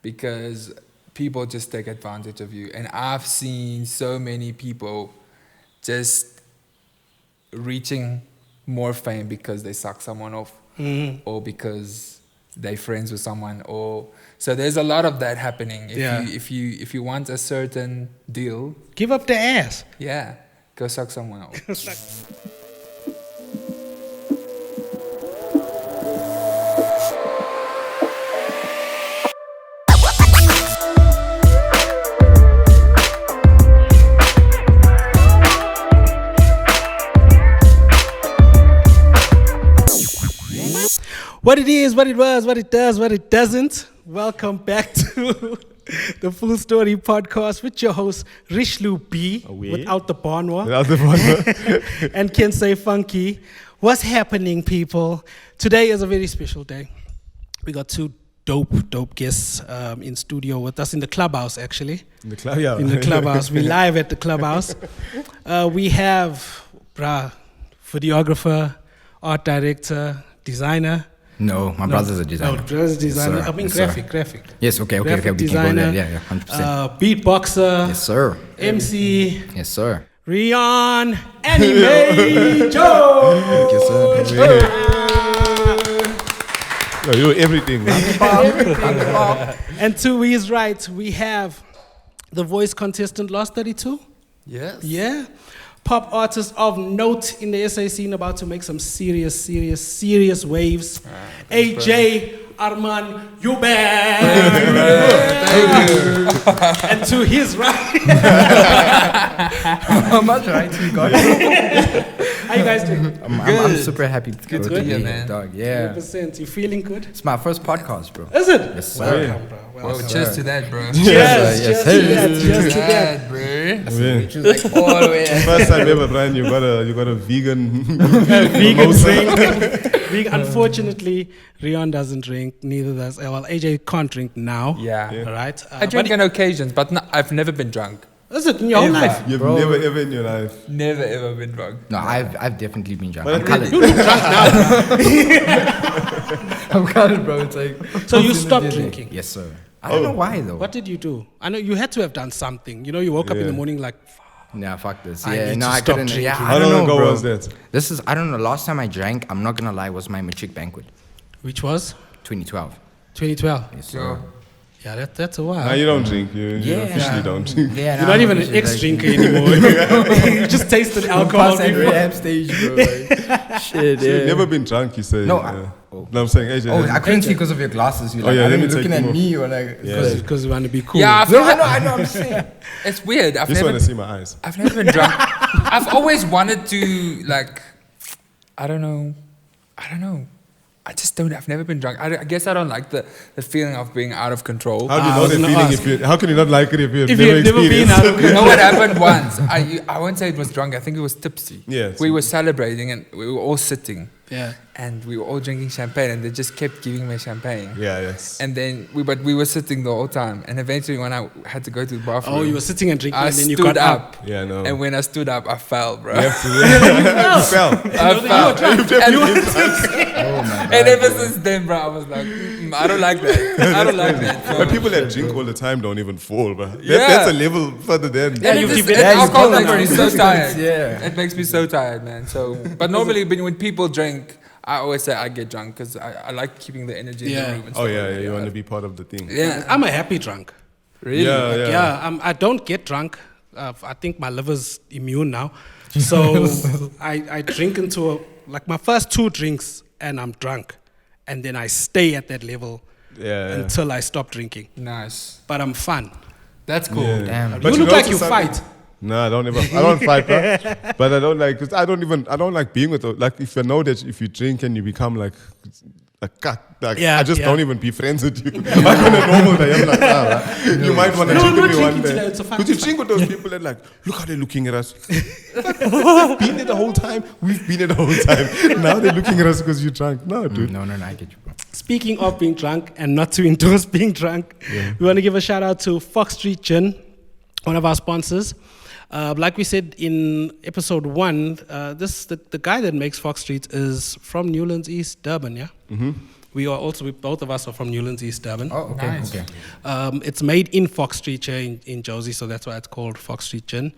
because people just take advantage of you. And I've seen so many people just reaching more fame because they suck someone off, or because they're friends with someone, or so there's a lot of that happening. If you want a certain deal, give up the ass. Yeah, go suck someone off. What it is, what it was, what it does, what it doesn't. Welcome back to the Full Story Podcast with your host, Richlu B, without the Bonwa. And Can Say Funky. What's happening, people? Today is a very special day. We got two dope guests in studio with us in the clubhouse, actually. In the club, yeah. In the clubhouse. We're live at the clubhouse. We have, videographer, art director, designer. No, my brother's a designer. No, brother's a designer. Yes, I mean, graphic. Yes, okay. Graphic We designer, can go there. Yeah, 100%. Beatboxer. Yes, sir. MC. Yes, sir. Rion. Anime. Joe. Yes, sir. No, you're everything. And to his right, we have the voice contestant, Lost 32. Yes. Yeah. Pop artist of note in the SA scene, about to make some serious waves. AJ, Armand, Joubert. Thank you. And to his right. How much right you got? How you guys doing? I'm super happy to Good go to to be here, be man. here, dog. Yeah. 100%. You feeling good? It's my first podcast, bro. Is it? Yes, sir. Welcome, bro. Well, cheers to that, bro. Cheers to Cheers to that. that, bro. Like all the way. First time ever, Brian, you got a vegan Vegan drink. Unfortunately, Rion doesn't drink, neither does, well, AJ can't drink now. Yeah. All right. I drink on occasions, but I've never been drunk. Is it in your whole life? You've Bro. never ever in your life. Never ever been drunk. No, I've definitely been drunk. But I'm colored. You look drunk now. I'm colored, bro. It's like. So you stopped drinking? Yes, sir. I don't know why though. What did you do? I know you had to have done something. You know, you woke up in the morning like, Nah, fuck this. I Yeah, need no, to I stop couldn't. drinking. Yeah, How I don't long know, ago bro. was that? This is, I don't know. Last time I drank, I'm not gonna lie, was my matric banquet, which was 2012. 2012. Yes, So sir. Yeah, that's a while. Nah, you don't drink. You Yeah. officially don't drink. Yeah, You're not even an ex-drinker anymore. You just tasted alcohol Past that before. rehab stage, bro. Like, shit, So you've yeah. never been drunk, you say? No, No, I'm saying, AJ. Oh, I couldn't see because of your glasses. You're like, yeah, I let think me you're looking take at them me or like. Yeah. Because you want to be cool. yeah, No, I know, I'm just saying. it's weird. I've just never want to see my eyes. I've never been drunk. I've always wanted to, like, I don't know. I just don't. I've never been drunk. I guess I don't like the feeling of being out of control. How do you I know was the gonna feeling ask. if you? How can you not like it if you've If never you've never been experienced out of You know what happened once? I won't say it was drunk. I think it was tipsy. Yeah, We were celebrating and we were all sitting. Yeah. And we were all drinking champagne and they just kept giving me champagne. Yeah, yes. And then we were sitting the whole time. And eventually when I had to go to the bathroom. Oh, you were sitting and drinking I and then you stood got up. Yeah, no. And when I stood up, I fell, bro. You have to. You fell. I fell. Oh my god. And ever since then, bro, I was like, I don't like that. I don't like that. So. But people that drink all the time don't even fall, but Yeah. that's a level further than. Yeah, you've you've developed- alcohol you've makes me so tired. Yeah. It makes me so tired, man. So, but normally when people drink, I always say I get drunk because I like keeping the energy in Yeah. the room. And Oh stuff yeah, like yeah, that. you want to be part of the thing. Yeah, I'm a happy drunk. really. Yeah. I don't get drunk. I think my liver's immune now. So I drink into like my first 2 drinks and I'm drunk. And then I stay at that level Yeah. until I stop drinking. Nice. But I'm fun. That's cool. Yeah. Damn. But you you look know like to you some- fight. No, I don't fight, bro. But I don't like, cause I don't like being with, like, if I know that if you drink and you become like a cut, like, Yeah, I just yeah. don't even be friends with you. I'm on a normal day, I'm like, right? You might want to No, I'm drink not with me one drinking day. today, it's a fun- Because you drink with those people and like, look how they're looking at us. Like, we've been there the whole time. We've been there the whole time. Now they're looking at us because you're drunk. No, dude. No, I get you, bro. Speaking of being drunk and not to endorse being drunk, we want to give a shout out to Fox Street Gin, one of our sponsors. Like we said in episode 1, the guy that makes Fox Street is from Newlands East, Durban, yeah? both of us are from Newlands, East Durban. Oh, okay, Nice. okay. It's made in Fox Street here in Josie, so that's why it's called Fox Street Gin.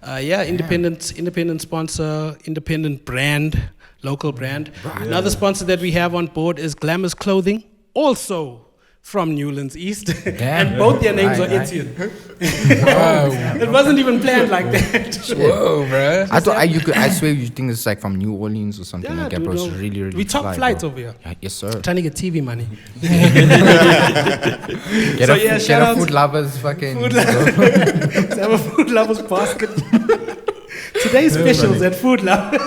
Independent sponsor, independent brand, local brand. Another sponsor that we have on board is Glamiz Clothing, also from Newlands East. And both their names are Etienne. It wasn't even planned like that. Whoa, bro. I swear you think it's like from New Orleans or something like that, dude, bro. It's no. really, really We top fly, flights bro. over here. Yeah, yes, sir. Trying to get TV money. Get a food lovers fucking. Let's have a food lovers basket. Today's specials at Food Lovers.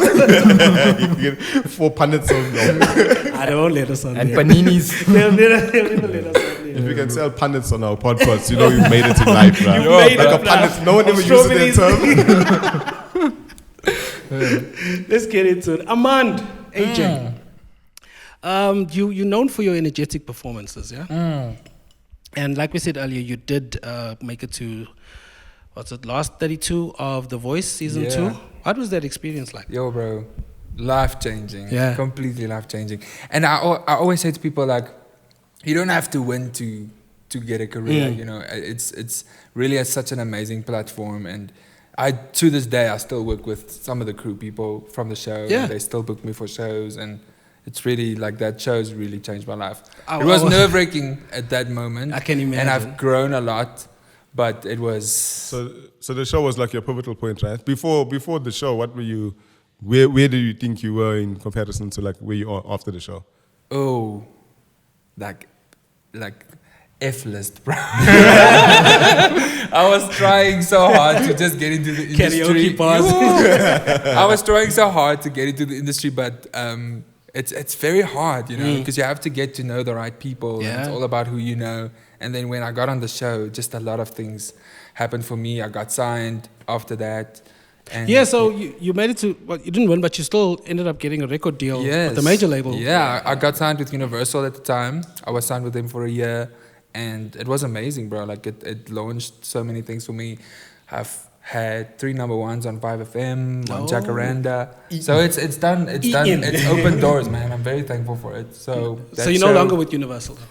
You get 4 punnets of I don't let us on And there. paninis. They'll never let us on there. If we can sell punnets on our podcast, you know you've made it in life, right? made Like it, a punnet, no one ever uses that term. Let's get into it. Armand, AJ. You're known for your energetic performances, yeah? And like we said earlier, you did make it to, last 32 of The Voice season 2? What was that experience like? Yo, bro, life-changing. Yeah. Completely life-changing. And I always say to people, like, you don't have to win to get a career, you know. It's really such an amazing platform. And to this day, I still work with some of the crew people from the show. Yeah. And they still book me for shows. And it's really, like, that show's really changed my life. I It was was- nerve-wracking at that moment. I can imagine. And I've grown a lot. But it was... So the show was like your pivotal point, right? Before the show, what were you? Where do you think you were in comparison to like where you are after the show? Oh, like F-list, bro. I was trying so hard to just get into the industry. Karaoke bars. I was trying so hard to get into the industry, but it's very hard, you know, because you have to get to know the right people. And it's all about who you know. And then when I got on the show, just a lot of things happened for me. I got signed after that. And So you made it to, well, you didn't win, but you still ended up getting a record deal with the major label. Yeah, I got signed with Universal at the time. I was signed with them for a year. And it was amazing, bro. Like, it launched so many things for me. I've had 3 number ones on 5FM, on Jacaranda. So it's done. It's opened doors, man. I'm very thankful for it. So you're no longer with Universal, though?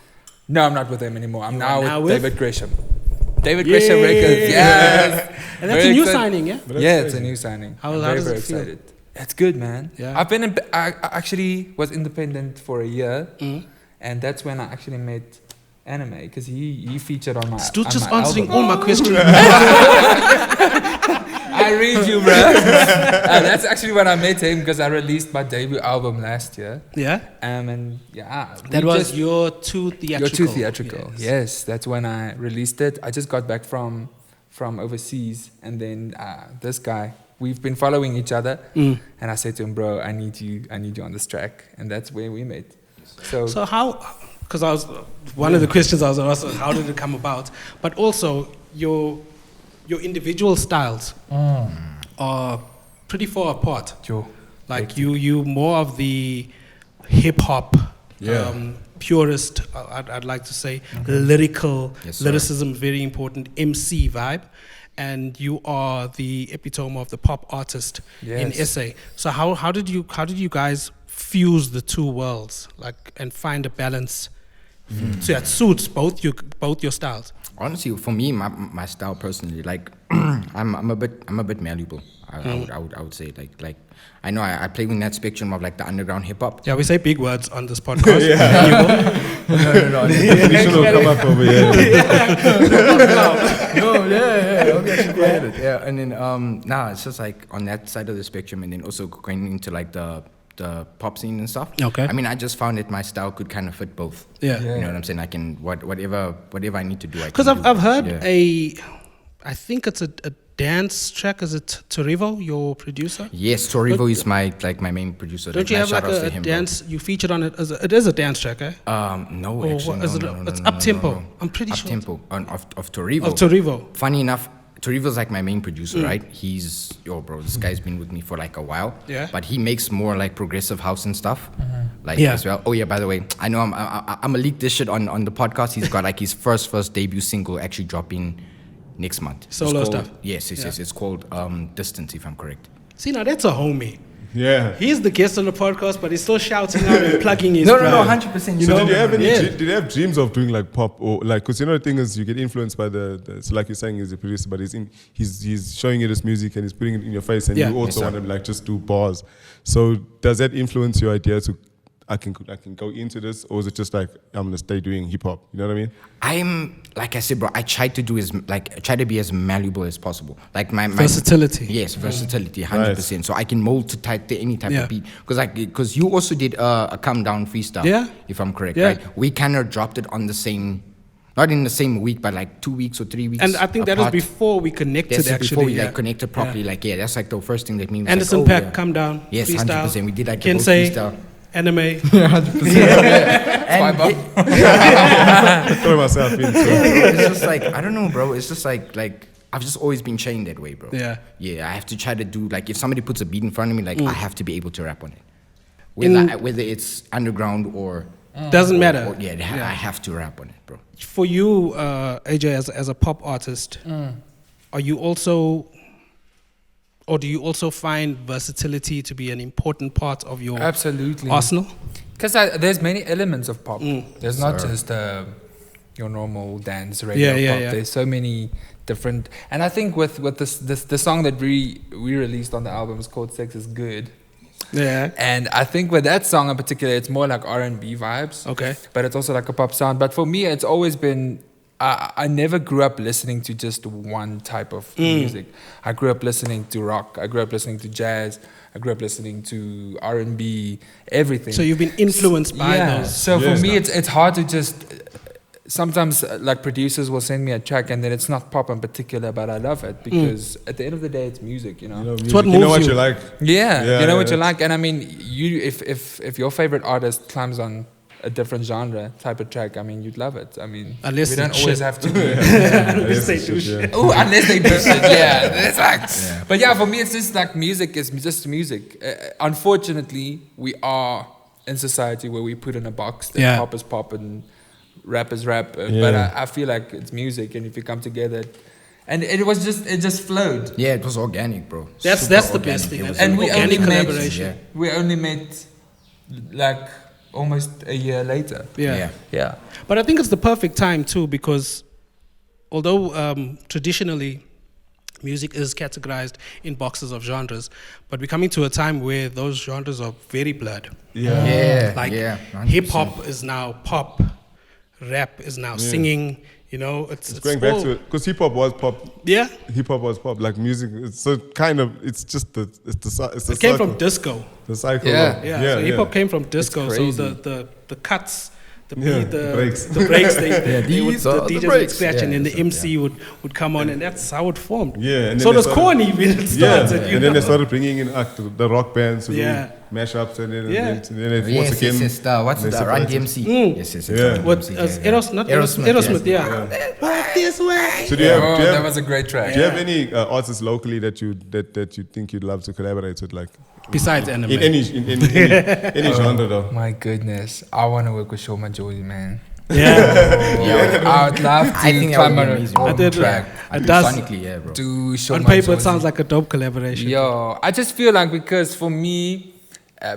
No, I'm not with them anymore. I'm now with David Gresham. David Gresham Records, yes. And that's a new signing, yeah? Yeah, it's a new signing. I'm how very, does very it feel? excited. It's good, man. Yeah. I actually was independent for a year. And that's when I actually met Anime, because he featured on my Still on just my answering album. all my questions. I read you, bro. That's actually when I met him, because I released my debut album last year. Yeah? That was your 2 theatrical. Your 2 theatrical. Yes, that's when I released it. I just got back from overseas, and then this guy, we've been following each other, and I said to him, bro, I need you on this track, and that's where we met. So how? Because one of the questions I was asking, how did it come about? But also your individual styles are pretty far apart. Sure. Like you more of the hip hop, purist. I'd like to say lyrical, lyricism, very important. MC vibe, and you are the epitome of the pop artist in SA. So how did you guys fuse the 2 worlds, like, and find a balance so that suits both your styles? Honestly, for me, my style personally, like I'm a bit malleable. I would say like I know I play in that spectrum of like the underground hip hop. Yeah, we say big words on this podcast. No. Definition will come up over here. And then it's just like on that side of the spectrum, and then also going into like the pop scene and stuff. Okay. I mean, I just found that my style could kind of fit both. Yeah. You know what I'm saying? I can whatever I need to do. Because I've heard I think it's a dance track. Is it Torivo, your producer? Yes, Torivo is my main producer. Don't you have like a dance? Bro. You featured on it. It is a dance track, eh? No, actually, it's up tempo. I'm pretty sure. Up tempo of Torivo. Of Torivo. Funny enough, Torivo's like my main producer, right? He's this guy's been with me for like a while. Yeah. But he makes more like progressive house and stuff, as well. Oh yeah, by the way, I know I'm gonna leak this shit on the podcast. He's got like his first debut single actually dropping next month. Solo stuff. Yes. It's called Distance, if I'm correct. See, now that's a homie. Yeah. He's the guest on the podcast, but he's still shouting out and plugging his No, brand. 100%. So did you have did you have dreams of doing like pop or like? Because the thing is, you get influenced by so like you're saying, he's a producer, but he's showing you this music and he's putting it in your face, and you also want to like just do bars. So does that influence your idea to? I can go into this, or is it just like I'm gonna stay doing hip hop? You know what I mean? I'm like I said, bro. I try to be as malleable as possible. Like my versatility. Yes, versatility, 100%. So I can mold to any type of beat. Because you also did a Calm Down freestyle. Yeah. If I'm correct, Yeah. right? We kind of dropped it on the same. Not in the same week, but like 2 weeks or 3 weeks. And I think that was apart. before we connected. That's actually, before we like connected properly. Like that's like the first thing that me was Anderson like, Paak, Calm Down. Yes, freestyle. 100%. We did like Can the whole say freestyle. anime. 100%. Throw myself in. So. It's just like I don't know, bro. It's just like I've just always been trained that way, bro. Yeah. I have to try to do like if somebody puts a beat in front of me, like I have to be able to rap on it, whether it's underground or Doesn't matter. I have to rap on it, bro. For you, AJ, as a pop artist, are you also, or do you also find versatility to be an important part of your Absolutely. arsenal? Because there's many elements of pop. There's not just your normal dance radio pop. Yeah. There's so many different. And I think with the song that we released on the album is called "Sex Is Good." Yeah. And I think with that song in particular, it's more like R&B vibes. Okay. But it's also like a pop sound. But for me, it's always been. I never grew up listening to just one type of music. I grew up listening to rock. I grew up listening to jazz. I grew up listening to R&B, everything. So you've been influenced by those. So for me, it's hard to just. Sometimes like producers will send me a track and then it's not pop in particular, but I love it because at the end of the day, it's music, you know. It's what moves you know what you. you like. Yeah, you know what you like, and I mean, if your favorite artist climbs on a different genre type of track, I mean, you'd love it. I mean, Unless we don't it's always shit. have to. Do Unless they do shit. Oh, unless they do shit, yeah. That's like, But yeah, for me, it's just like music is just music. Unfortunately, we are in society where we put in a box that pop is pop and rap is rap. But I feel like it's music, and if you come together, and it just flowed. Yeah, it was organic, bro. That's the best thing. And we only collaboration. met. We only met like almost a year later. Yeah. But I think it's the perfect time too, because although traditionally music is categorized in boxes of genres, but we're coming to a time where those genres are very blurred. Like hip hop is now pop, rap is now singing. You know, it's going back to it because hip hop was pop. Yeah, hip hop was pop. Like music, it's so kind of. It's just the. It came from disco. The cycle. So hip hop came from disco. So the cuts, the beat, the breaks, the DJ would scratch, and then the MC would come on, and that's how it formed. Yeah, and so does corny when it started. And then they started bringing in the rock bands to do mashups, and then once again, what's the Run DMC? Aerosmith, Walk this way. So do you have, that was a great track. Do you have any artists locally that you think you'd love to collaborate with, like besides anime? In any genre though? My goodness, I want to work with Shoma Josie, man. Yeah, I would love to climb on a track. It does. Sonically, bro. Do Shoma on paper, Josie. it sounds like a dope collaboration. Yo, I just feel like because for me,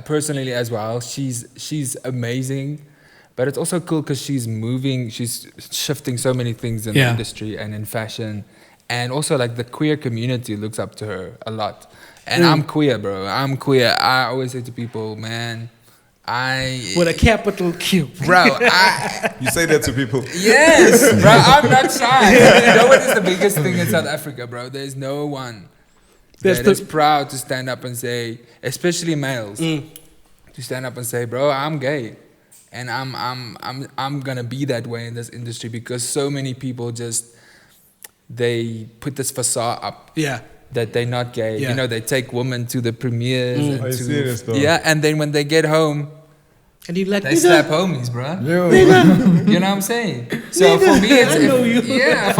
personally as well, she's amazing. But it's also cool because she's shifting so many things in the industry and in fashion. And also like the queer community looks up to her a lot. And I'm queer, bro. I'm queer. I always say to people, man, with a capital Q. Bro, you say that to people? Yes, bro, I'm not shy. You know what is the biggest thing in South Africa, bro? There's no one that is proud to stand up and say, especially males, to stand up and say, bro, I'm gay. And I'm gonna be that way in this industry because so many people they put this facade up. Yeah. That they're not gay. Yeah. You know, they take women to the premieres. Are you serious though? Yeah, and then when they get home, and you like, they slap homies, bro. You know what I'm saying? So for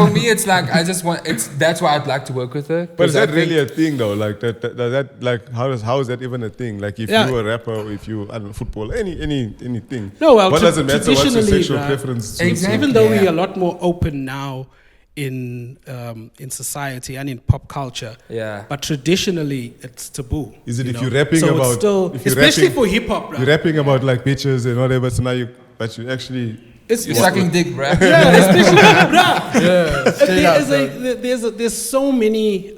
me, it's like I just want. That's why I'd like to work with her. But is that really a thing though? Like that like how is that even a thing? Like if you're a rapper, or if you football, anything. No, well, what does it matter? What's your traditionally, sexual preference? Even though we're a lot more open now in society and in pop culture. Yeah. But traditionally, it's taboo. Is it if you're rapping so about... it's still, if you're especially rapping, for hip-hop, right? You're rapping about like bitches and whatever, so now you actually... You're sucking dick, bruh. Yeah, especially, bruh. Yeah, straight up. There's so many,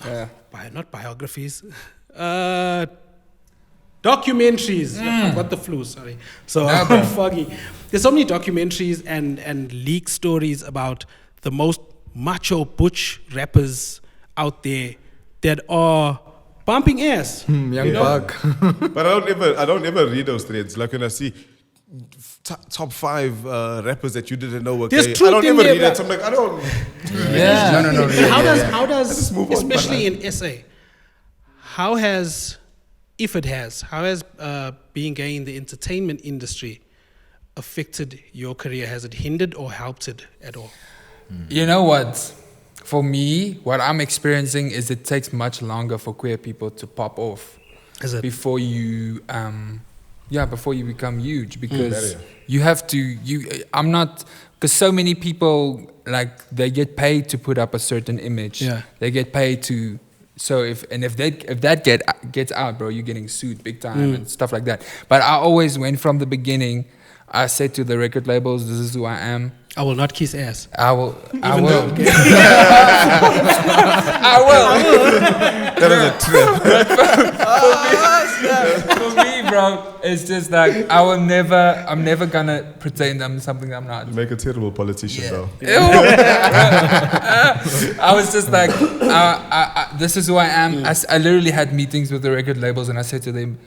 Yeah. not biographies, documentaries. I got the flu, sorry. So I'm foggy. There's so many documentaries and leak stories about the most macho butch rappers out there that are bumping ass. Young Buck. But I don't ever read those threads. Like when I see top 5 rappers that you didn't know were There's gay, I truth don't in ever there, read that. bruh. So I'm like, I don't... Yeah. No. How does Let's move on, especially in SA, how has being gay in the entertainment industry affected your career? Has it hindered or helped it at all? You know what? For me, what I'm experiencing is it takes much longer for queer people to pop off Is it? before you become huge, because you have to. I'm not, because so many people, like, they get paid to put up a certain image. Yeah. They get paid to. So if that gets out, bro, you're getting sued big time and stuff like that. But I always went from the beginning. I said to the record labels, "This is who I am. I will not kiss ass. I will. I Even will. though- I will." That is a trip. For me, bro, it's just like I'm never gonna pretend I'm something I'm not. You make a terrible politician, though. I was just like, this is who I am. I literally had meetings with the record labels, and I said to them,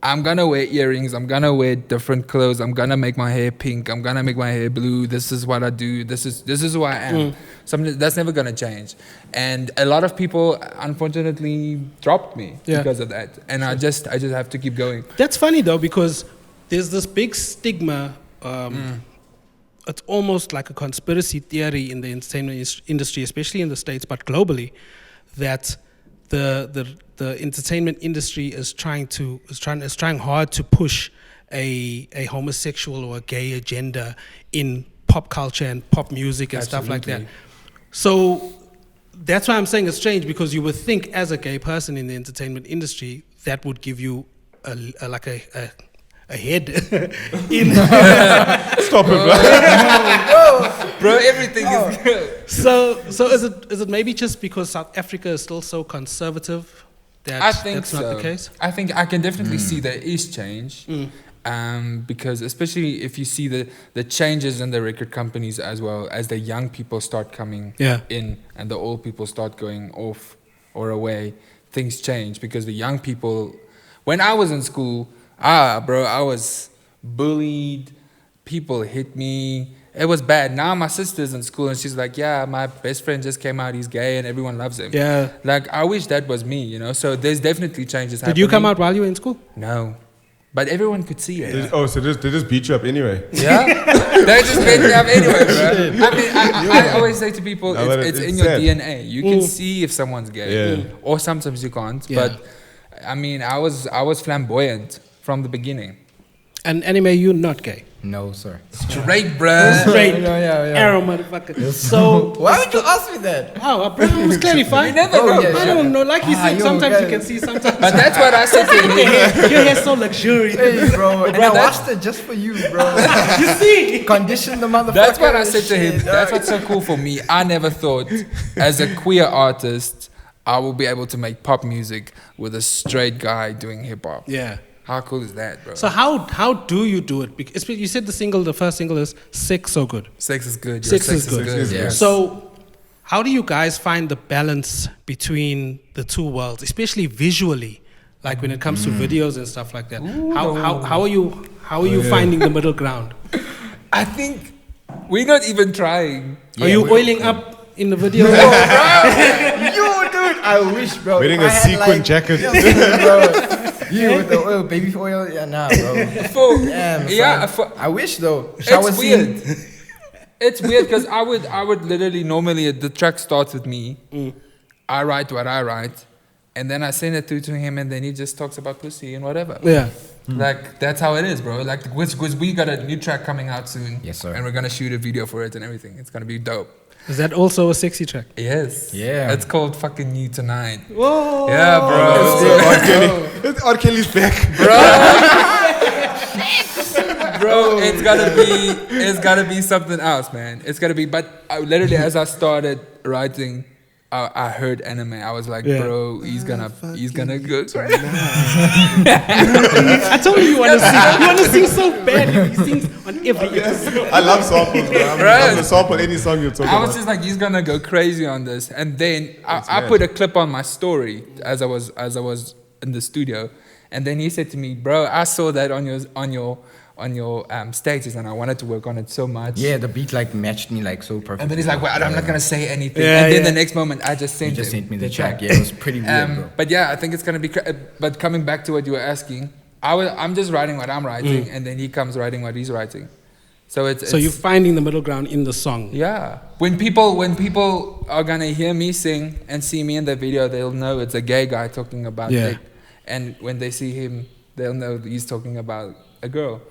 I'm gonna wear earrings, I'm gonna wear different clothes, I'm gonna make my hair pink, I'm gonna make my hair blue. This is what I do. This is who I am. Something that's never gonna change. And a lot of people, unfortunately, dropped me because of that. And I just have to keep going. That's funny though, because there's this big stigma. It's almost like a conspiracy theory in the entertainment industry, especially in the States, but globally, that the entertainment industry is trying hard to push a homosexual or a gay agenda in pop culture and pop music and stuff like that. So that's why I'm saying it's strange, because you would think as a gay person in the entertainment industry that would give you a head in Stop it, Bro, everything is good. So is it maybe just because South Africa is still so conservative that I think that's not the case? I think I can definitely see there is change. Because especially if you see the changes in the record companies, as well as the young people start coming in and the old people start going off or away, things change. Because the young people, when I was in school, bro, I was bullied, people hit me, it was bad. Now my sister's in school and she's like, yeah, my best friend just came out, he's gay and everyone loves him. Yeah. Like, I wish that was me, you know. So there's definitely changes happening. Did you come out while you were in school? No. But everyone could see it. So they just beat you up anyway. Yeah? They just beat me up anyway, bro. I mean, I always say to people, it's in your sad. DNA. You can see if someone's gay. Or sometimes you can't. Yeah. But, I mean, I was flamboyant from the beginning. And Anime, you're not gay. No, sir. Straight, bruh. Straight. Yeah. Arrow, motherfucker. So, Why would you ask me that? wow, bro, I was clarifying. never know. yeah, I don't know. Like you said, yo, sometimes you guys. can see, sometimes. But that's what I said to him. Your hair's so luxurious. Hey, bro. And I that's- watched it just for you, bro. You see? Condition the motherfucker. That's what I and said to him. shit, That's dog. what's so cool for me. I never thought, as a queer artist, I will be able to make pop music with a straight guy doing hip hop. Yeah. How cool is that, bro? So how do you do it? Because you said the first single is Sex So Good. Sex is good. Sex is good. Sex is good. So how do you guys find the balance between the two worlds, especially visually, like when it comes to videos and stuff like that? How are you finding the middle ground? I think we're not even trying. Are you oiling up in the video? Yo, dude, I wish, bro. Wearing if a I had, sequin like, jacket. bro. You with the oil, baby oil, yeah, nah, bro. Damn, son. I wish though. Shower It's scene. weird. It's weird because I would literally normally the track starts with me. I write what I write, And then I send it through to him, and then he just talks about pussy and whatever. Yeah. Like, that's how it is, bro. Like, which we got a new track coming out soon. Yes, sir. And we're going to shoot a video for it and everything. It's going to be dope. Is that also a sexy track? Yes. Yeah. It's called fucking You Tonight. Whoa. Yeah, bro. R. Kelly's back. Bro, it's gotta be something else, man. It's gotta be, but literally as I started writing, I heard anime. I was like, bro, he's gonna go crazy. I told you want to sing. You want to sing so bad. He sings on every episode. I love samples, bro. I'm gonna sample any song you're talking about. I was just like, he's gonna go crazy on this. And then I put a clip on my story as I was in the studio, and then he said to me, bro, I saw that on your stages, and I wanted to work on it so much. Yeah, the beat like matched me like so perfect. And then he's like, well, I'm not gonna say anything. And then the next moment, I just sent me the track. Yeah, it was pretty weird, bro. But yeah, I think it's gonna be. But coming back to what you were asking, I'm just writing what I'm writing, and then he comes writing what he's writing. So So you're finding the middle ground in the song. Yeah. When people are gonna hear me sing and see me in the video, they'll know it's a gay guy talking about dick. And when they see him, they'll know he's talking about a girl.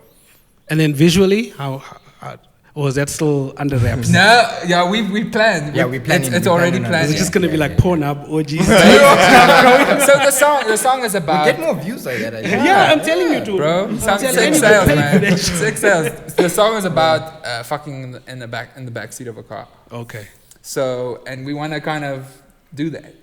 And then visually, how or is that still under wraps? No, yeah, we planned. Yeah, we planned. It's already planned. It's just gonna be like Pornhub orgies. So the song is about. We get more views like that. Yeah, I'm telling you, dude. Bro, six telling you, sales, pay for man. that shit. 6 sales. The song is about fucking in the back seat of a car. Okay. So, and we want to kind of do that.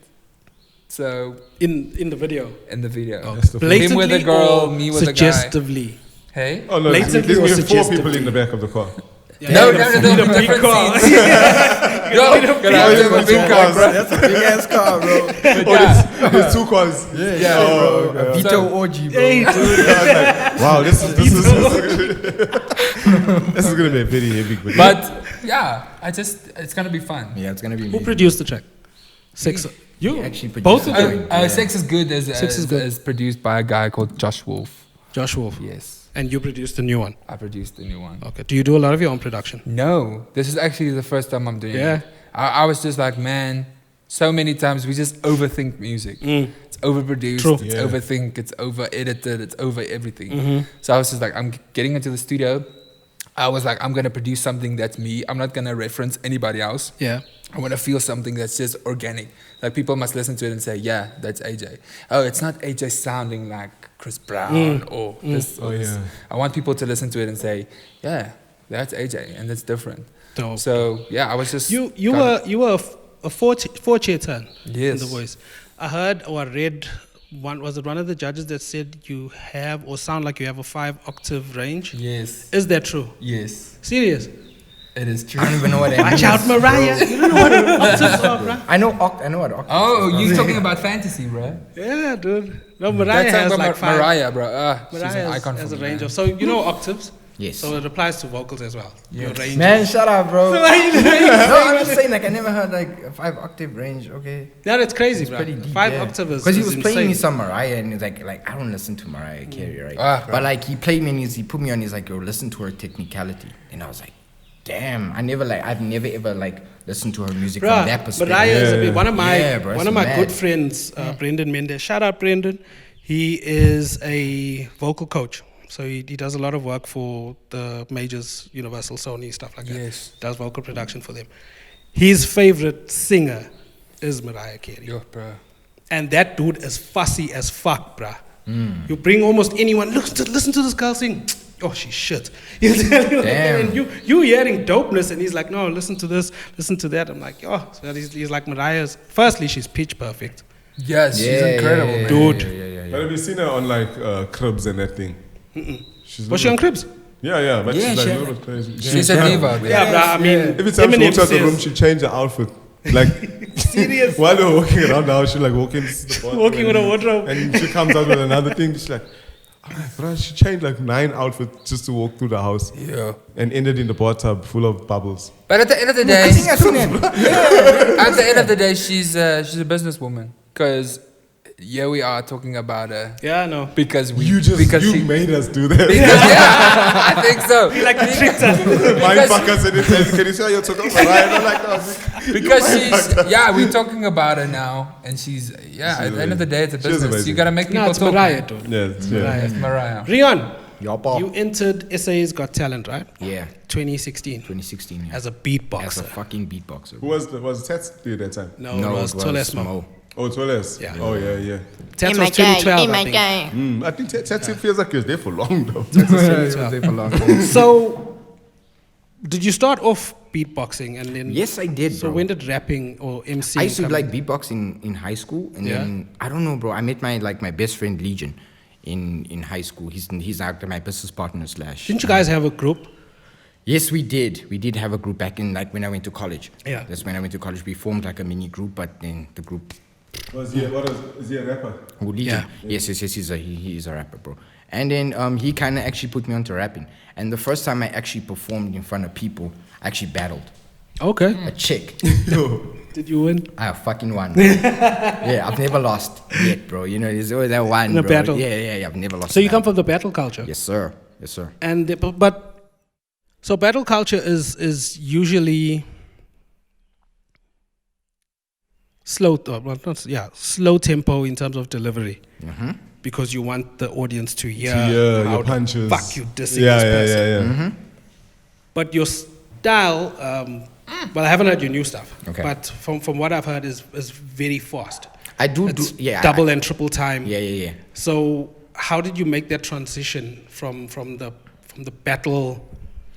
So in the video. In the video. Blatantly him with a girl, me with a guy. Suggestively. Hey? Oh no, Blatantly or we have 4 suggestively? people in the back of the car. No, they'll be different car. seats. Gonna have a big car, bro. That's a big ass car, bro. There's 2 cars. Yeah, Oh, A veto orgy, bro. Hey, dude. I was like, wow, this is gonna be a very heavy video. But yeah, it's gonna be fun. Yeah, it's gonna be. Who produced the track? Six. You actually produced both of it. them. Sex is Good is produced by a guy called Josh Wolf. Josh Wolf. Yes. And you produced the new one. I produced the new one. Okay. Do you do a lot of your own production? No, this is actually the first time I'm doing Yeah. it. I was just like, man, so many times we just overthink music. It's overproduced, True. it's overthink, it's over-edited, it's over everything. Mm-hmm. So I was just like, I'm getting into the studio. I was like, I'm going to produce something that's me. I'm not going to reference anybody else. Yeah. I want to feel something that's just organic. Like people must listen to it and say, yeah, that's AJ. Oh, it's not AJ sounding like Chris Brown or this. Or this. Yeah. I want people to listen to it and say, yeah, that's AJ and it's different. Dope. So yeah, I was just You were a four-chair turn in Yes. The Voice. I heard or I read one of the judges that said you have or sound like you have a 5-octave range. Yes. Is that true? Yes. Serious? It is true. I don't even know what that Watch means. out, Mariah. You don't know what octaves are, bro. I know what octave. Oh, you talking about fantasy, bro? Yeah, dude. No, Mariah That's has about like 5. Mariah, bro. She's Mariah an icon has for a me, range man. of. So you know octaves. Yes. So it applies to vocals as well. Your range. Man, shut up, bro. Why you doing No, that? I'm just saying, like, I never heard like a 5-octave range. Okay. Yeah, that's crazy, It's bro. pretty deep, 5 yeah. octaves is Because he was playing me insane. some Mariah, and he's like I don't listen to Mariah Carey, right? But like he played me, and he put me on. He's like, yo, listen to her technicality, and I was like, damn, I've never ever like listened to her music from that perspective. Mariah is a bit, one of my bro, one it's of my mad. good friends, Brendan Mendes. Shout out, Brendan. He is a vocal coach. So he does a lot of work for the majors, Universal, Sony, stuff like that. Yes. Does vocal production for them. His favorite singer is Mariah Carey. Yo, bro. And that dude is fussy as fuck, bruh. You bring almost anyone, listen to this girl sing. Oh, she's shit. He'll tell you, Damn. and you hearing dopeness, and he's like, no, listen to this, listen to that. I'm like, oh, so he's like Mariah's. Firstly, she's pitch perfect. Yes, she's incredible, man. Dude. But have you seen her on like Cribs and that thing? Was she on Cribs? Yeah, but Yeah, she's like she- a little bit crazy. She's a diva, man. Yeah, bruh, I mean, Every time she Eminem walks out the says- room, she changes her outfit. Like, Serious? while they're walking around the house, she like walking to the bathroom Walking with a wardrobe. And she comes out with another thing. She's like, bro, she changed like 9 outfits just to walk through the house. Yeah. And ended in the bathtub full of bubbles. But at the end of the day, I think I've seen it. at the end of the day, she's a businesswoman. Because here we are talking about her. Yeah, no. Because we You made us do that. Yeah, I think so. You like the tricked us. Mindfuckers and it says, can you say you're talking about Ryan? I'm like, no. Because we're talking about her now, and she's at the end of the day, it's a business. You gotta make people talk. Mariah, dude. Yeah, It's Mariah. Rion, Yopo. you entered SA's Got Talent, right? Yeah. 2016. 2016. Yeah. As a beatboxer. As a fucking beatboxer. Who was Tats at that time? No, it was Tolesmo. Oh, Toles. Yeah. Oh, yeah. Tats was 2012, I think. I think Tats feels like he was there for long, though. So, did you start off beatboxing and then? Yes, I did. So bro. when did rapping or MCing? I used to come like in? beatboxing in high school, and then I don't know, bro. I met my best friend Legion in high school. He's actually my business partner / Didn't you guys have a group? Yes, we did. We did have a group back in when I went to college. Yeah. That's when I went to college. We formed like a mini group, but then the group. Is he a rapper? Yeah. Yes. He is a rapper, bro. And then he kind of actually put me onto rapping. And the first time I actually performed in front of people, I actually battled Okay. a chick. Did you win? I fucking won. Yeah, I've never lost yet, bro. You know, there's always that one, In a bro. battle. Yeah, I've never lost. So you come battle. from the battle culture. Yes, sir. And so battle culture is usually slow tempo in terms of delivery. Mm-hmm. Because you want the audience to hear your how punches. fuck you dissing this person. Yeah. Mm-hmm. But your style, well, I haven't heard your new stuff. Okay. But from what I've heard is very fast. I do It's yeah. double and triple time. Yeah. So how did you make that transition from the battle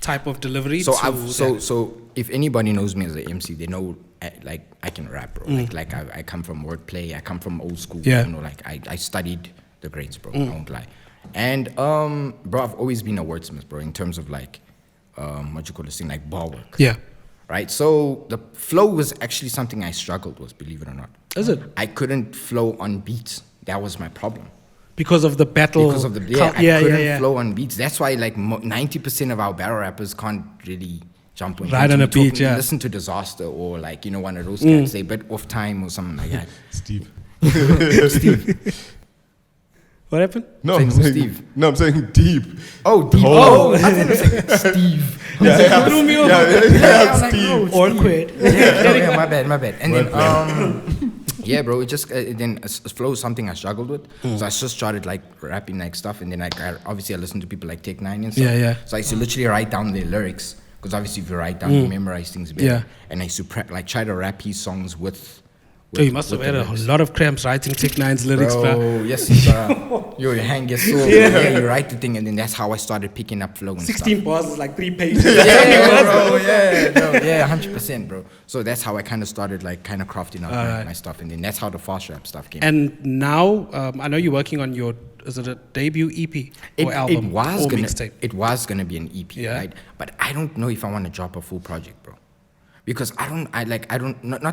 type of delivery So to so if anybody knows me as an MC, they know like I can rap, bro. Like I come from wordplay. I come from old school. Yeah. You know, like I studied the greats, bro. I won't lie. And bro, I've always been a wordsmith, bro. In terms of like what you call this thing, like bar work. Yeah. Right. So the flow was actually something I struggled with, believe it or not. Is it? I couldn't flow on beats. That was my problem. Because of the battle. Because of the I couldn't flow on beats. That's why like 90% of our battle rappers can't really jump on Right beats. on a We're talking- beat, yeah. Listen to Disaster or like one of those cats. They bit off time or something like that. Steve. What happened? No, Saying I'm saying Steve. No, I'm saying deep. Oh, deep. Oh. I thought it was like Steve. Yeah, threw me off. I was like, Steve. no, Awkward. yeah, my bad. And then, yeah, bro, it just then flow is something I struggled with. So I just started like rapping like stuff, and then like obviously I listened to people like Tech Nine and stuff. Yeah. So I used to literally write down their lyrics because obviously if you write down, you memorize things better. Yeah. And I used to try to rap his songs with. Oh, you must have had a lot of cramps writing Tech Nine's lyrics, bro. Oh, yes, bro. Your hand gets sore. Yeah, you write the thing, and then that's how I started picking up flow and 16 stuff. bars is like 3 pages. Yeah, bro. Yeah, 100%, bro. So that's how I kind of started, like, kind of crafting out my stuff, and then that's how the fast rap stuff came. And now, I know you're working on your, is it a debut EP or album? It was gonna be an EP, right? But I don't know if I want to drop a full project, bro. Because not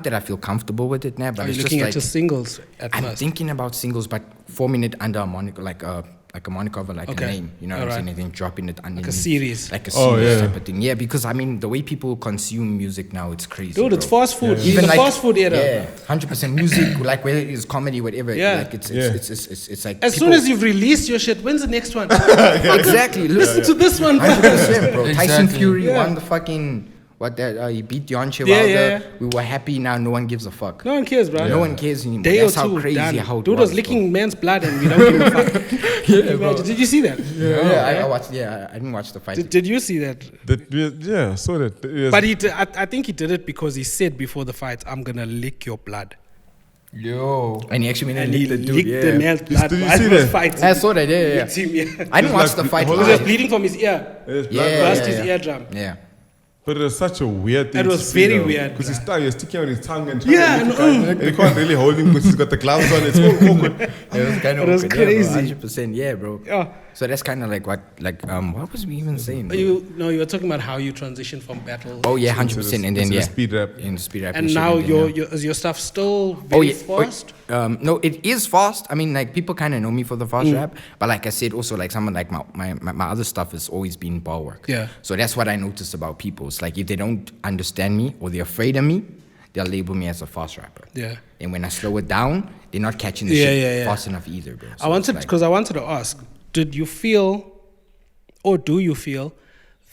that I feel comfortable with it now, but Are it's you just looking like at your singles at I'm first? thinking about singles, but forming it under a moniker, like a moniker of like a name, you know what I'm saying? And then dropping it underneath. Like a series. Like a series type of thing. Yeah, because I mean, the way people consume music now, it's crazy. Dude, it's bro. fast food. Yeah. Even the fast food era. Yeah, 100% music, like whether it's comedy, whatever. Yeah. Like it's like As soon as you've released your shit, when's the next one? exactly. Listen to this one. 100%, bro. Tyson Exactly. Fury won the fucking. He beat Deontay Wilder. Yeah. We were happy. Now no one gives a fuck. No one cares, bro. No one cares anymore. Day That's or two, how crazy done. how it Dude was licking bro. man's blood and we don't give a fuck. Did you see that? I watched. Yeah, I didn't watch the fight. Did you see that? Yeah, saw that. Yes. But I think he did it because he said before the fight, "I'm gonna lick your blood." Yo. And he actually And he licked the dude. licked the man's blood Did you while see he was that? fighting. I saw that. Yeah. Licked him, yeah. I didn't watch like the fight. hold He on. was live. bleeding from his ear. Burst his eardrum. Yeah. But it was such a weird thing. It was very weird, Because he's sticking out his tongue and Yeah, and he can't really hold him because he's got the gloves on. It's so awkward. It was kind of It was crazy. 100%. Yeah, bro. Yeah. So that's kind of like what was we even saying? Bro? You were talking about how you transitioned from battle. Oh yeah, 100%. And then speed rap. in the speed rap. And shit, now then, is your stuff still very fast? No, it is fast. I mean, like people kind of know me for the fast rap, but like I said, also like some of like my other stuff has always been bar work. Yeah. So that's what I noticed about people. It's like if they don't understand me or they're afraid of me, they'll label me as a fast rapper. Yeah. And when I slow it down, they're not catching the shit fast enough either, bro. So I wanted to ask, did you feel, or do you feel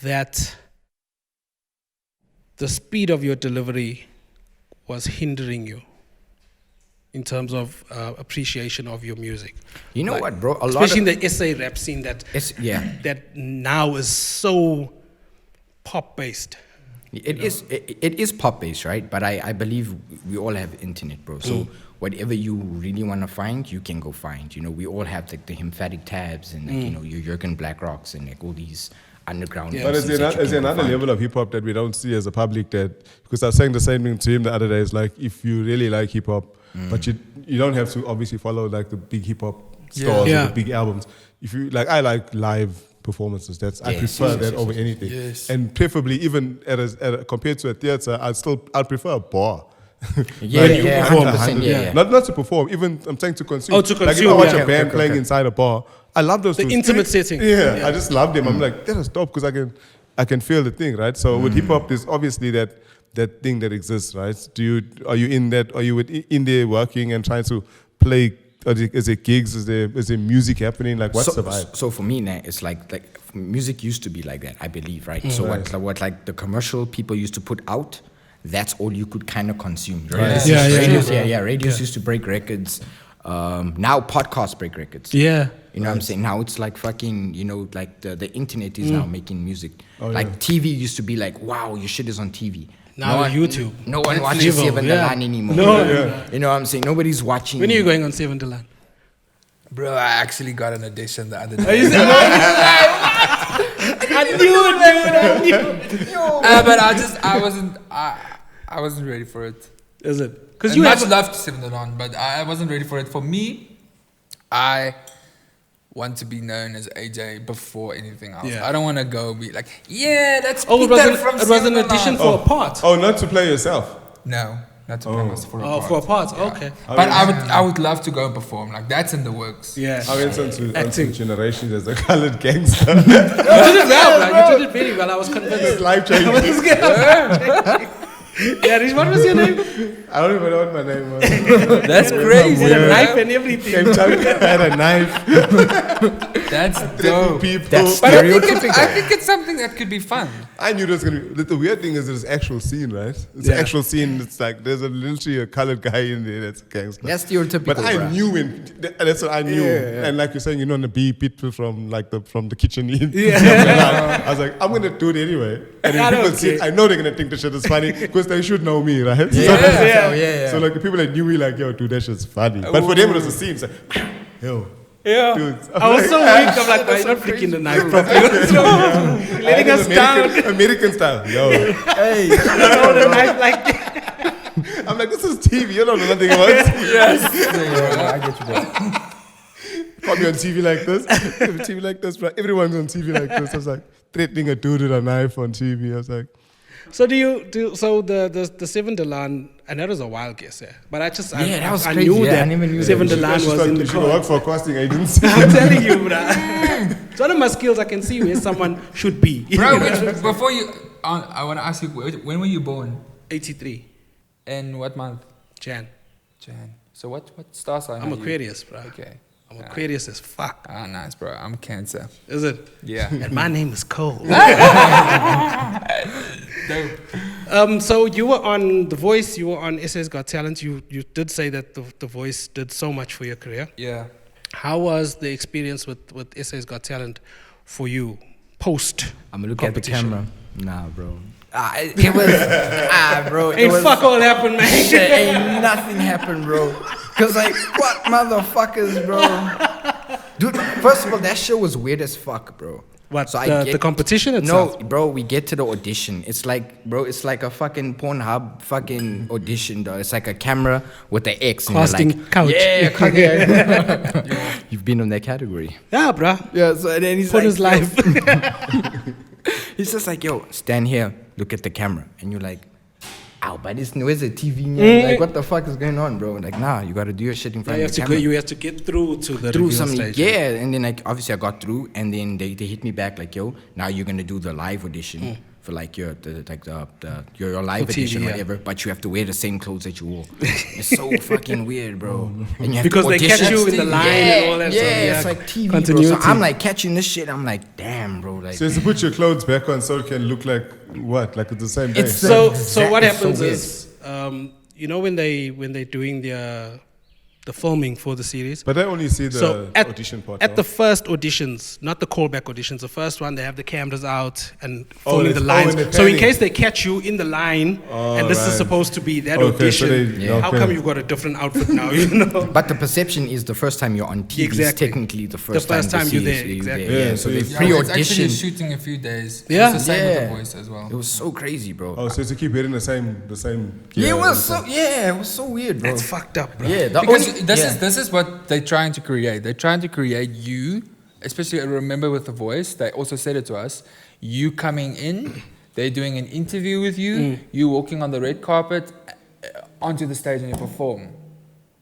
that the speed of your delivery was hindering you in terms of appreciation of your music? You know what, bro? Especially in the SA rap scene that now is so pop-based. It is pop-based, right? But I believe we all have internet, bro. So whatever you really want to find, you can go find. You know, we all have like the emphatic tabs and like, you know, your Jurgen Black Rocks and like all these underground. But is there another level of hip hop that we don't see as a public? That, because I was saying the same thing to him the other day, is like, if you really like hip hop, but you don't have to obviously follow like the big hip hop stars or the big albums. If you like, I like live performances. I prefer that over anything. Yes. And preferably even compared to a theater, I'd prefer a bar. 100%. Not to perform, even I'm saying to consume. Oh, to consume. Like if I watch a band playing inside a bar, I love those. The intimate setting. Yeah, I just love them. I'm like, that is dope because I can feel the thing, right? So with hip hop, there's obviously that thing that exists, right? Are you in that? Are you in there working and trying to play? Is it gigs? Is there music happening? Like, what's the vibe? So for me, now, it's like music used to be like that, I believe, right? So what like the commercial people used to put out, that's all you could kind of consume. Radios used to break records. Now podcasts break records. Yeah. You know what I'm saying? Now it's like fucking, you know, like the internet is now making music. TV used to be like, wow, your shit is on TV. Now YouTube. No one watches Seven the Line anymore. You know what I'm saying? Nobody's watching. When are you going on Seven the Line? Bro, I actually got an audition the other day. I knew it. But I wasn't ready for it. Is it? Because you much love to Seven the Line, but I wasn't ready for it. For me, I want to be known as AJ before anything else. I don't want to go be like, that's Peter from it was an audition for a part. Oh, not to play yourself? No, not to play myself for a part. Oh, for a part, okay. But I would love to go and perform. Like, that's in the works. Yeah. I went onto Generations as a colored gangster. You did it well, bro. You did it very well. I was convinced. It's life-changing. Rish, what was your name? I don't even know what my name was. That's crazy. With a knife and everything. I had a knife. That's dope. That's but I think it's something that could be fun. I knew that's gonna be. The weird thing is there's actual scene, right? It's an actual scene. It's like there's literally a colored guy in there that's a gangster. That's stereotypical. But I knew him. That's what I knew. And like you're saying, you know, the people from the kitchen. I was like, I'm gonna do it anyway. And then people see, I know they're gonna think the shit is funny because they should know me, right? So like the people that knew me, like, yo, dude, that shit's funny. But for them, it was a scene. It's like, yo. Yeah. Dude, I was so weak. I'm like, why not flicking the knife properly? Letting us down. American style. Yo. Hey. The knife like I'm like, this is TV. You don't know nothing about TV. Yes. I get you, bro. Caught me on TV like this. TV like this, bro. Everyone's on TV like this. I was like, threatening a dude with a knife on TV. I was like, so the Seven Delan, and that was a wild guess, but I knew that Seven Delan was in the should work for a casting agency. I'm telling you, bro. It's one of my skills. I can see where someone should be. Bro, before you, I want to ask you, when were you born? 83. And what month? Jan. So what star sign? I'm Aquarius, bro. Okay. I'm Aquarius as fuck. Ah, nice, bro. I'm Cancer. Is it? Yeah. And my name is Cole. So you were on The Voice. You were on SA's Got Talent. You did say that the Voice did so much for your career. Yeah. How was the experience with SA's Got Talent for you post? I'm gonna look at the camera. Nah, bro. It was bro. Ain't fuck all happened, man. Shit, ain't nothing happened, bro. Cause like, what motherfuckers, bro? Dude, first of all, that show was weird as fuck, bro. What, so the competition itself? No, bro, we get to the audition. It's like, bro, it's like a fucking Pornhub fucking audition, though. It's like a camera with an X. Casting like, couch. Yeah. You've been on that category. Yeah, bro. Yeah, so and then he's Put his life. He's just like, yo, stand here, look at the camera. And you're like, ow, but where's the TV, man? Like, what the fuck is going on, bro? Like, nah, you gotta do your shit in front of the camera. You have to get through to the review stage. Yeah, and then like obviously I got through, and then they hit me back like, yo, now you're gonna do the live audition for like your live edition or whatever, but you have to wear the same clothes that you wore. It's so fucking weird, bro. And you have because to they catch you in the line and all that stuff. Yeah, it's like TV, bro. So I'm like catching this shit. I'm like, damn, bro. Like, so you have to put your clothes back on so it can look like what? Like it's the same day. So what happens is, you know, when they're doing the filming for the series. But I only see the audition part. At the first auditions, not the callback auditions, the first one, they have the cameras out and filming the lines. So in case they catch you in the line, and this is supposed to be that audition, how come you got a different outfit now, you know? But the perception is the first time you're on TV is technically the first time you're there. Exactly. Yeah, so they pre-audition. It's actually shooting a few days. Yeah. It's the same with the voice as well. It was so crazy, bro. Oh, so to keep hitting the same gear. Yeah, it was so weird, bro. It's fucked up, bro. Yeah, this is what they're trying to create. They're trying to create you, especially I remember with the voice, they also said it to us, you coming in, they're doing an interview with you, you walking on the red carpet, onto the stage and you perform.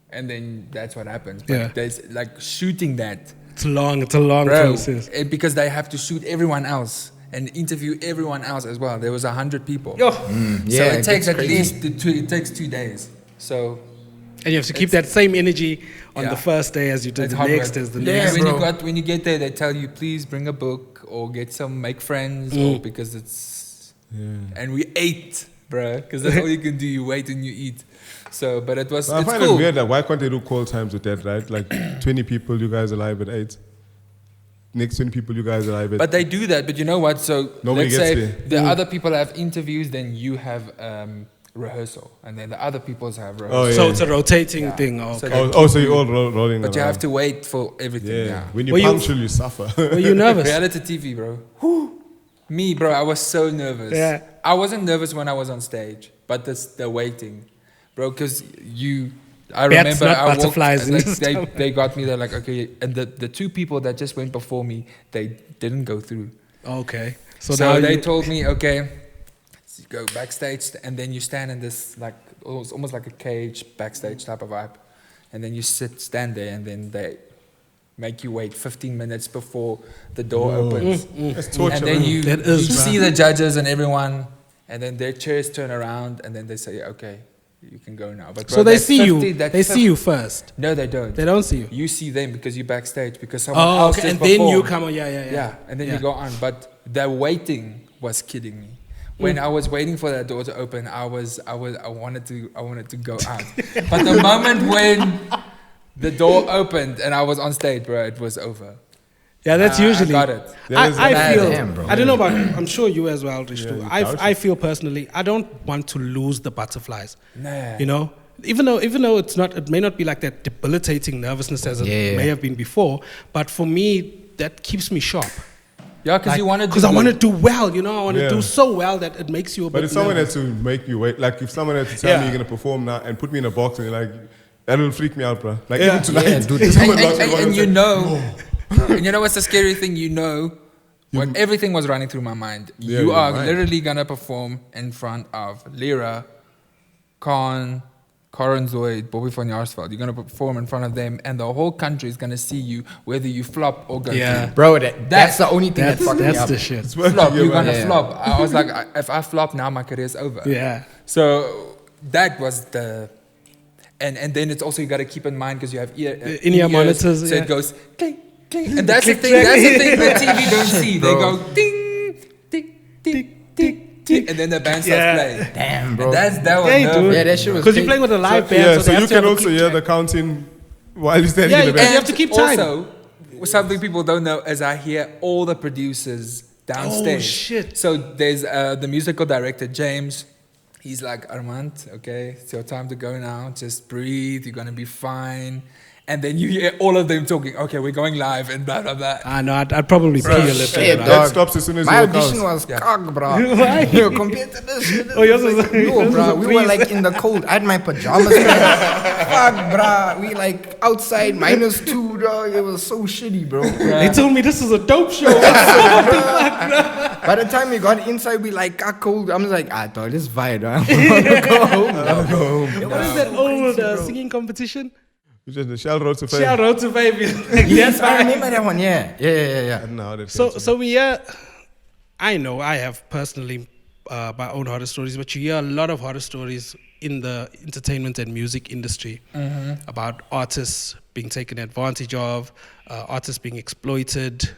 And then that's what happens. But there's like shooting that. It's a long process. Because they have to shoot everyone else and interview everyone else as well. There was 100 people. So it takes at least 2 days. So... And you have to keep that same energy on the first day as you did the next, as the next. When you get there, they tell you, please bring a book or make friends, or because it's... And we ate, bro, because that's all you can do. You wait and you eat. So, but it was, I find it weird that why can't they do call times with that, right? Like 20 people, you guys are live at 8. Next 20 people, you guys are live at... But they do that, but you know what? So nobody let's gets say there. the other people have interviews, then you have... rehearsal, and then the other people's have rehearsal. So it's a rotating thing. So you're all rolling but around. you have to wait for everything. When you're punctual, you suffer. Were you nervous? Reality TV, bro. Me, bro, I was so nervous. Yeah. I wasn't nervous when I was on stage, but the waiting, bro, because I remember I walked, butterflies they got me there like, okay, and the two people that just went before me, they didn't go through. Okay. So they told me, okay, you go backstage, and then you stand in this like almost like a cage backstage type of vibe, and then you stand there, and then they make you wait 15 minutes before the door opens. That's torture. And then you see the judges and everyone, and then their chairs turn around, and then they say, okay, you can go now. But so they see you. They see you first. No, they don't. They don't see you. You see them because you're backstage because someone else just and performed. then you come on. Yeah. And then you go on. But the waiting was kidding me. When I was waiting for that door to open, I wanted to go out. But the moment when the door opened and I was on stage, bro, it was over. Yeah, that's usually. I got it. I feel. I don't know about. I'm sure you as well, Rish, too. I feel personally, I don't want to lose the butterflies. Nah. You know, even though it's not. It may not be like that debilitating nervousness as it may have been before. But for me, that keeps me sharp. Yeah, because you want to. Because I want to do well, you know. I want to do so well that it makes you a bit. But if someone had to make you wait, like if someone had to tell me you're gonna perform now and put me in a box and you're like, that will freak me out, bro. Like even tonight, dude. And you know, and you know what's the scary thing? You know, when everything was running through my mind, you are literally gonna perform in front of Lyra, Khan, Corin Zoid, Bobby van Jaarsveld. You're going to perform in front of them, and the whole country is going to see you, whether you flop or go through. Bro, that's the only thing that fucked me up. That's the shit. Flop, you're going to flop. I was like, if I flop now, my career's over. Yeah. So that was the... And then it's also, you got to keep in mind, because you have in-ear monitors. So it goes, clink, clink. And that's the thing that TV don't see. They go, ding, ding, ding, ding. And then the band starts playing. Damn, bro. That was that shit was. Because you're playing with a live band. So you can also hear the counting while you're standing in the band. You have to keep time. Also, something people don't know is I hear all the producers downstairs. Oh shit! So there's the musical director James. He's like, Armand, okay, it's your time to go now. Just breathe. You're gonna be fine. And then you hear all of them talking, okay, we're going live and blah, blah, blah. I know, I'd probably pee a little bit. That stops as soon as my you walk audition out. was cock, bro. Compared to this shit. Yours was like, yo, bro, we were like in the cold. I had my pajamas. Fuck, bro. We like outside -2, bro. It was so shitty, bro. They told me this is a dope show. By the time we got inside, we like got cold. I'm just like, dog, this vibe, bro. I'm gonna go home. What is that old singing competition? The Shell Road to Fame. Shell Road to Fame. Yes, I remember that one. Yeah. I don't know how that So we I know I have personally my own horror stories, but you hear a lot of horror stories in the entertainment and music industry about artists being taken advantage of, artists being exploited,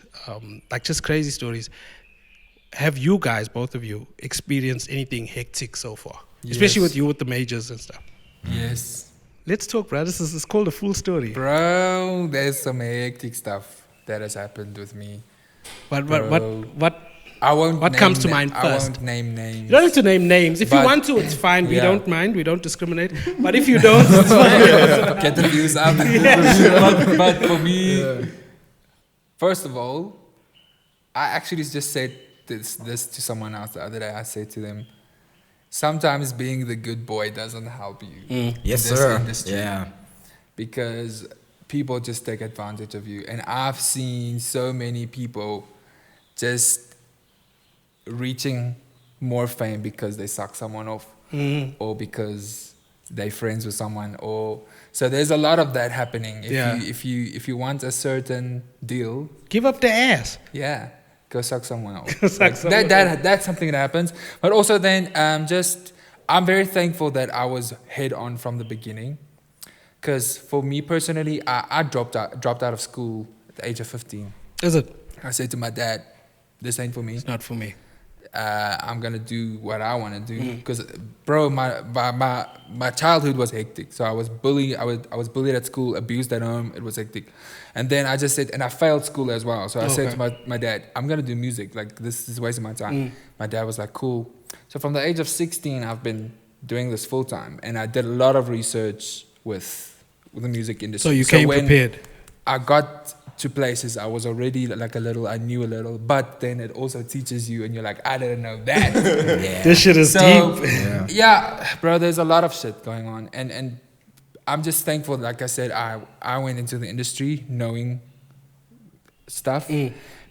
like just crazy stories. Have you guys, both of you, experienced anything hectic so far? Yes. Especially with you with the majors and stuff. Yes. Let's talk, bro. This is called a full story. Bro, there's some hectic stuff that has happened with me. What comes to mind first? I won't name names. You don't have to name names. If you want to, it's fine. We don't mind. We don't discriminate. But if you don't, it's fine. Get the views up. But for me, first of all, I actually just said this to someone else the other day. I said to them, sometimes being the good boy doesn't help you. Yes, sir. Industry. Yeah. Because people just take advantage of you. And I've seen so many people just reaching more fame because they suck someone off or because they're friends with someone, or so there's a lot of that happening. If you want a certain deal, give up the ass. Yeah, go suck someone off. That's something that happens. But also then I'm very thankful that I was head on from the beginning, because for me personally, I dropped out of school at the age of 15. Is it? I said to my dad, this ain't for me. It's not for me. I'm gonna do what I want to do, because bro, my childhood was hectic. So I was bullied. I was bullied at school, abused at home. It was hectic, and then I just said, and I failed school as well. So I said to my dad, I'm gonna do music. Like, this is wasting my time. My dad was like, cool. So from the age of 16, I've been doing this full time, and I did a lot of research with the music industry. So you came prepared. I got to places, I was already like I knew a little, but then it also teaches you, and you're like, I didn't know that. This shit is deep. Yeah, bro, there's a lot of shit going on, and I'm just thankful. Like I said, I went into the industry knowing stuff,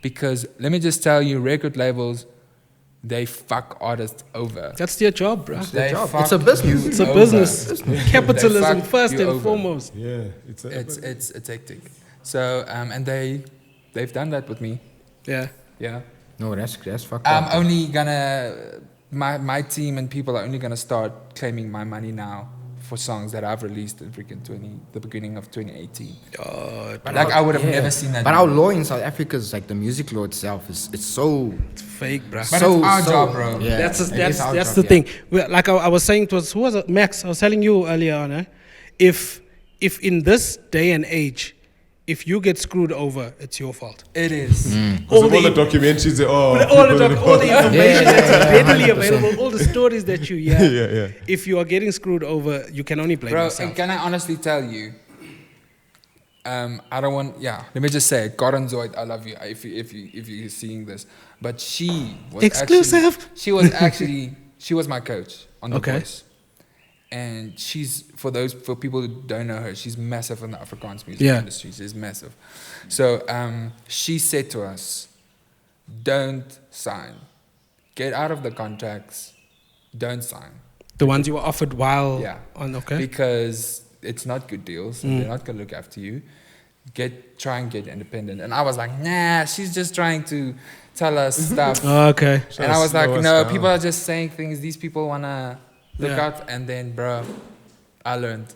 because let me just tell you, record labels, they fuck artists over. That's their job, bro. It's a business. It's a business. Capitalism first and foremost. Yeah, it's hectic. So and they've done that with me. Yeah. No, that's fucked up. I'm only gonna my team and people are only gonna start claiming my money now for songs that I've released in the beginning of 2018. But like I would have never seen that. But our law in South Africa is like the music law itself it's fake, bro. But it's our job, bro. Yeah, that's the thing. Like I was saying, who was it? Max. I was telling you earlier on, if in this day and age, if you get screwed over, it's your fault. It is. All the documentaries, all the information that's readily available, all the stories that you hear. If you are getting screwed over, you can only blame yourself. Bro, and can I honestly tell you, I don't want, let me just say, Gordon Zoid, I love you if you're seeing this. But she was exclusive. She was my coach on The Voice. And she's, for people who don't know her, she's massive in the Afrikaans music industry. She's massive. So she said to us, don't sign. Get out of the contracts. Don't sign. The ones you were offered while on, because it's not good deals, and they're not going to look after you. Try and get independent. And I was like, nah, she's just trying to tell us stuff. And I was like, no, people are just saying things. These people want to look out. And then, bro, I learned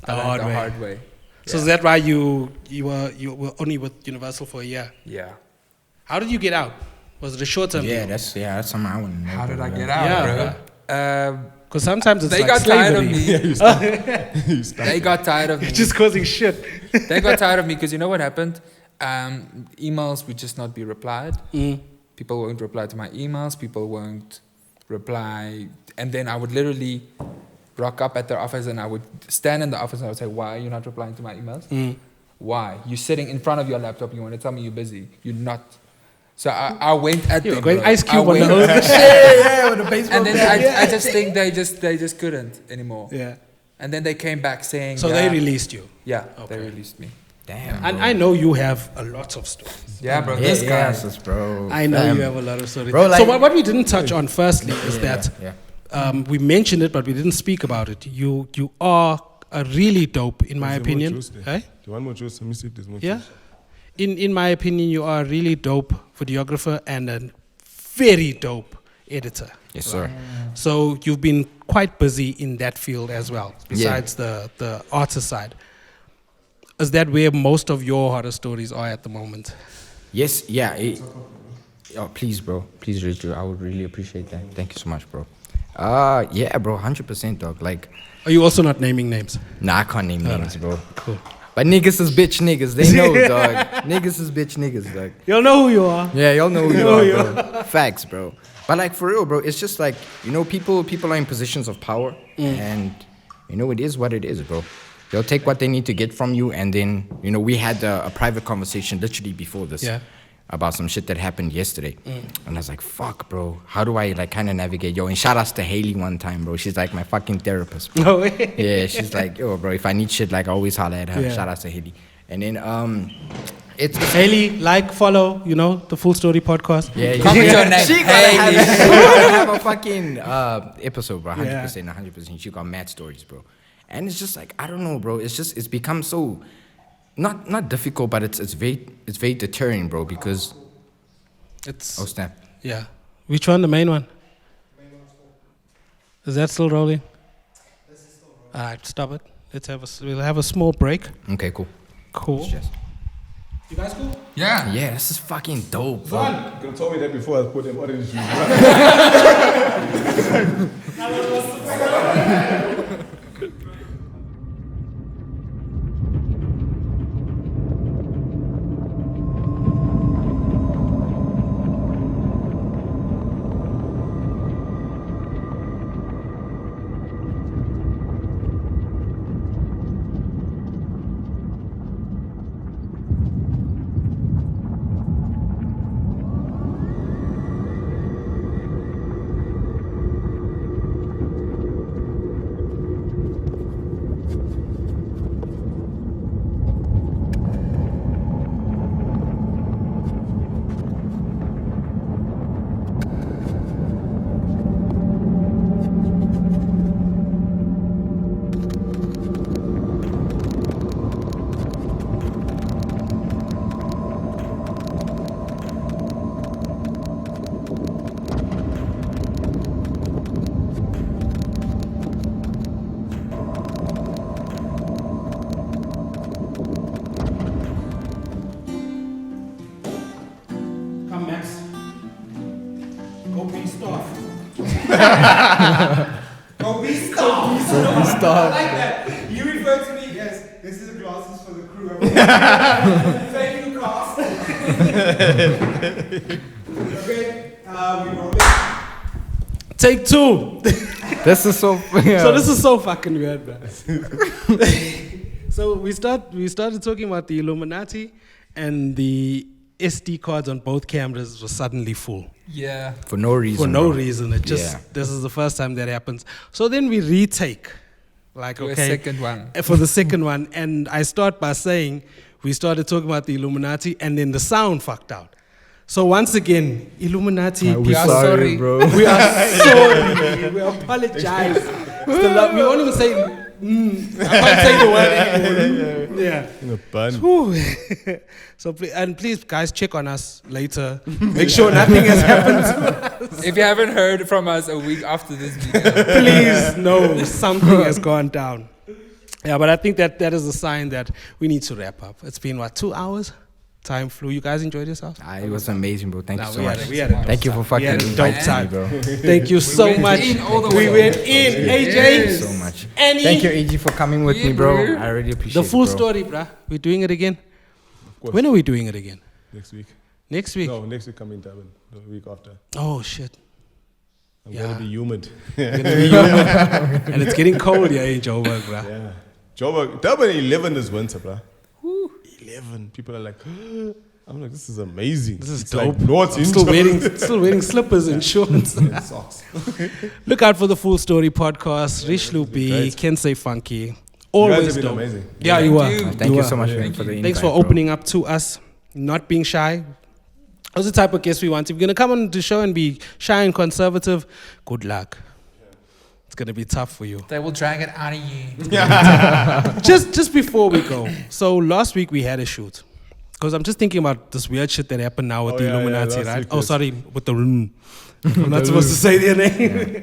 the hard way. So is that why you were only with Universal for a year? Yeah. How did you get out? Was it a short term? That's something I want to know. How did I get out, bro? Because sometimes it's they like got slavery. tired of me. They got tired of me. Just causing shit. They got tired of me because you know what happened? Emails would just not be replied. People won't reply to my emails. People won't reply. And then I would literally rock up at their office and I would stand in the office and I would say, why are you not replying to my emails? Why? You're sitting in front of your laptop. You want to tell me you're busy. You're not. So I went at them. Going Ice Cube on the with the baseball. And then I just think they just couldn't anymore. Yeah. And then they came back saying. So they released you. Yeah, they released me. Damn. And I know you have a lot of stories. Yeah, bro. This guy, bro. I know you have a lot of stories. Bro, so what we didn't touch on firstly is that we mentioned it, but we didn't speak about it. You are a really dope, in my opinion. Do you want more juice? Let me see if there's more juice. In my opinion, you are a really dope videographer and a very dope editor. Yes, sir. So you've been quite busy in that field as well, besides the artist side. Is that where most of your horror stories are at the moment? Yes, yeah. Oh, please, bro. Please, Richard. I would really appreciate that. Thank you so much, bro. Yeah, bro. 100%, dog. Like, are you also not naming names? Nah, I can't name names, bro. Cool. But niggas is bitch niggas. They know, dog. Niggas is bitch niggas, dog. You'll know who you are. Yeah, y'all know who you are, bro. Facts, bro. But like, for real, bro, it's just like, you know, people are in positions of power. And, you know, it is what it is, bro. They'll take what they need to get from you. And then, you know, we had a private conversation literally before this. Yeah. About some shit that happened yesterday. And I was like, fuck, bro. How do I, like, kind of navigate? Yo, and shout outs to Haley one time, bro. She's, like, my fucking therapist, bro. No way. Yeah, she's like, yo, bro, if I need shit, like, I always holler at her. Yeah. Shout outs to Haley. And then, it's Haley, like, follow, you know, the Full Story podcast. Yeah, Comment your name. She gotta have a fucking episode, bro. 100%. She got mad stories, bro. And it's just like, I don't know, bro. It's become so... Not difficult, but it's very deterring, bro, because It's oh snap. Yeah. Which one? The main one? Is that still rolling? All right, stop it. We'll have a small break. Okay, cool. Cool. Yes. You guys cool? Yeah. Yeah, this is fucking dope, bro. You could have told me that before I put them orange juice. Go be stuffed. I like that. You refer to me as this is glasses for the crew. Thank you, cast. Okay, we roll it. Take two. This is so. Yeah. So this is so fucking weird, man. So we started talking about the Illuminati, and the SD cards on both cameras were suddenly full. Yeah. For no reason. For no bro. reason. It just this is the first time that happens. So then we retake. Like, For okay. the second one. For the second one. And I start by saying we started talking about the Illuminati, and then the sound fucked out. So once again, Illuminati. We are sorry, bro. We are sorry. We apologize. We won't even say. I can't say the word anymore. Yeah. In a bun. Whew. So please, guys, check on us later. Make sure nothing has happened to us. If you haven't heard from us a week after this video, Please, no, something has gone down. Yeah, but I think that is a sign that we need to wrap up. It's been, 2 hours? Time flew. You guys enjoyed yourselves? It was amazing, bro. Thank you so much. We had a dope Thank you for fucking dope inviting time, me, bro. Thank you so went much. in all the We way. went in. AJ, Thank you so much. Annie. Thank you, AG, for coming with me, bro. bro. I really appreciate The full it, bro. story, bruh. We're doing it again. course. When are we doing it again? Next week. Next week? No, next week coming Durban. The week after. Oh, shit. I'm Yeah. gonna be humid. It's gonna be humid. And it's getting cold here in Joubert, bruh. Yeah. Joburg, Durban 11 is winter, bruh. 11. People are like, I'm like, this is amazing. This is It's dope. Like, no, it's I'm still wearing slippers and shorts. and socks. Look out for the Full Story podcast. Rich Lupi, great. Can Say Funky. You guys Always have been dope. amazing. Yeah, you are. Thank you are. so much Yeah. for the invite. Thanks for bro. opening up to us, not being shy. That's the type of guest we want. If you're going to come on the show and be shy and conservative, good luck. It's going to be tough for you. they will drag it out of you. Just before we go. So last week we had a shoot. Because I'm just thinking about this weird shit that happened now with Oh, the yeah, Illuminati, last right? week, Oh, yes. sorry, with the room. I'm not supposed to say their name. Yeah.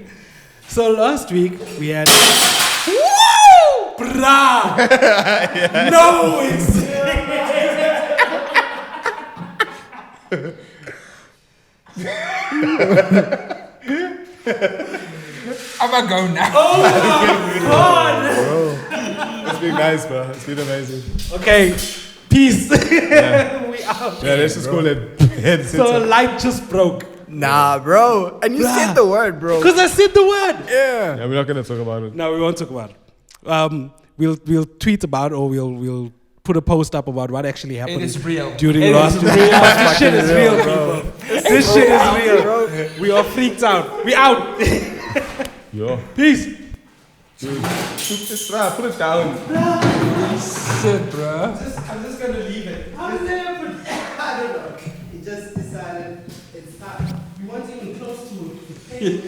So last week we had. Woo! Brah! Yeah. No, it's. I'm gonna go now. Oh my God! It's been nice, bro. It's been amazing. Okay, peace. Yeah. We out. Yeah, let's just call it. So a light just broke. Nah, bro. And you said the word, bro. Because I said the word. Yeah. Yeah, we're not gonna talk about it. No, we won't talk about it. We'll tweet about or we'll put a post up about what actually happened. It is real. During last week. This shit is real, bro. This shit is real, bro. We are freaked out. We out. Yo. Peace. Dude, put it down. Shit, bro. I'm just gonna leave it. How did that happen? I don't know. He just decided it's time. We weren't even close to it.